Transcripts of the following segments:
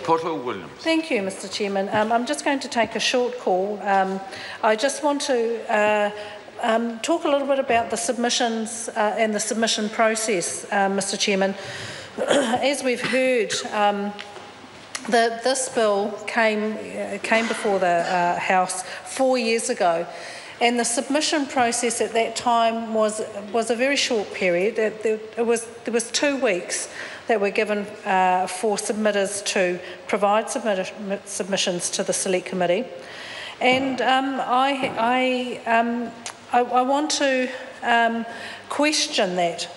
Porter Williams. Thank you, Mr Chairman. I'm just going to take a short call. I just want to talk a little bit about the submissions and the submission process, Mr Chairman. As we've heard, this bill came before the House 4 years ago, and the submission process at that time was a very short period. There was 2 weeks that were given for submitters to provide submissions to the Select Committee, and I want to question that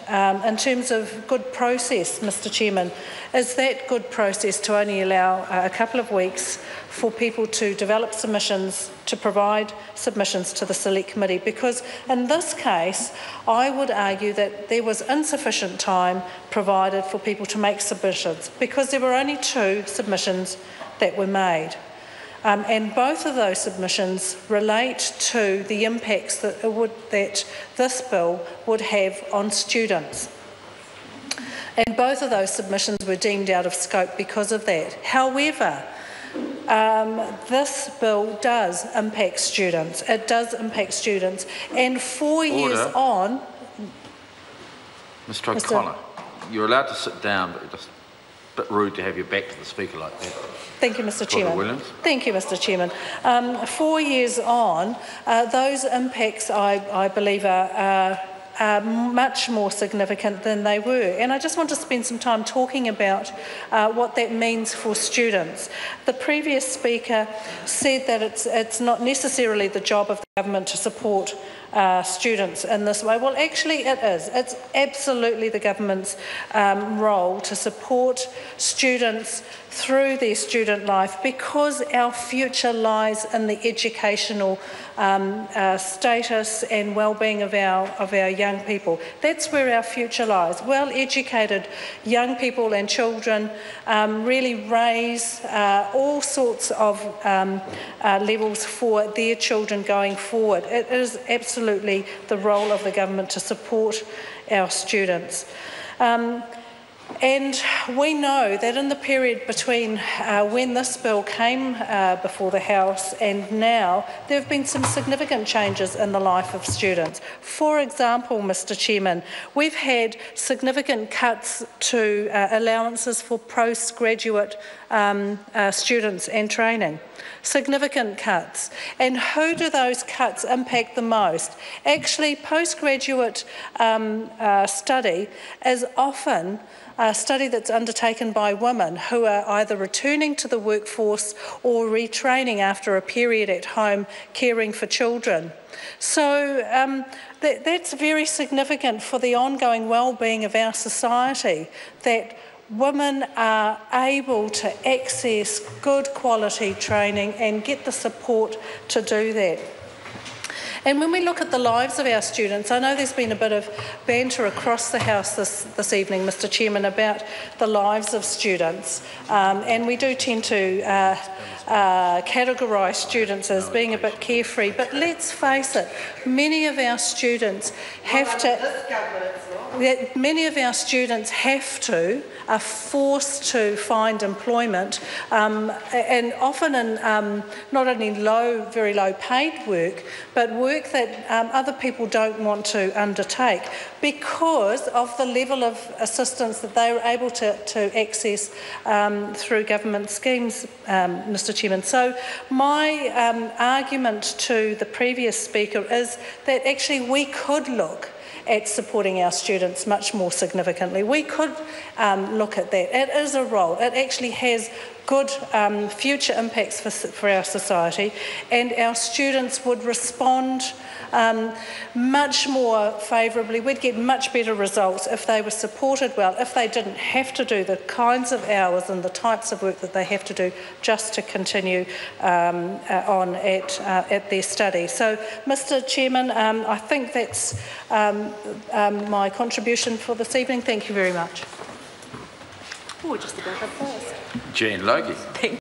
in terms of good process, Mr Chairman. Is that good process to only allow a couple of weeks for people to develop submissions, to provide submissions to the Select Committee? Because in this case, I would argue that there was insufficient time provided for people to make submissions, because there were only 2 submissions that were made. And both of those submissions relate to the impacts that this bill would have on students. And both of those submissions were deemed out of scope because of that. However, this bill does impact students. It does impact students. And 4 years on... Mr O'Connor, you're allowed to sit down, but just a bit rude to have your back to the speaker like that. Thank you, Mr Chairman. Williams. Thank you, Mr Chairman. 4 years on, those impacts, I believe, are much more significant than they were. And I just want to spend some time talking about what that means for students. The previous speaker said that it's not necessarily the job of the government to support students in this way. Well, actually it is. It's absolutely the government's role to support students through their student life, because our future lies in the educational status and well-being of our young people. That's where our future lies. Well-educated young people and children really raise all sorts of levels for their children going forward. It is absolutely the role of the government to support our students. And we know that in the period between when this bill came before the House and now, there have been some significant changes in the life of students. For example, Mr Chairman, we've had significant cuts to allowances for postgraduate students and training. Significant cuts. And who do those cuts impact the most? Actually, postgraduate study is often a study that's undertaken by women who are either returning to the workforce or retraining after a period at home caring for children. So that's very significant for the ongoing well-being of our society, that women are able to access good quality training and get the support to do that. And when we look at the lives of our students, I know there's been a bit of banter across the House this evening, Mr Chairman, about the lives of students, and we do tend to categorise students as being a bit carefree, but let's face it, many of our students are forced to find employment, and often in not only very low paid work, but work that other people don't want to undertake because of the level of assistance that they were able to access through government schemes, Mr Chairman. So my argument to the previous speaker is that actually we could look at supporting our students much more significantly. We could look at that. It is a role. It actually has good future impacts for our society, and our students would respond much more favourably. We'd get much better results if they were supported well, if they didn't have to do the kinds of hours and the types of work that they have to do just to continue on at their study. So, Mr Chairman, I think that's my contribution for this evening. Thank you very much. Oh, just about that fast. Jean Logie.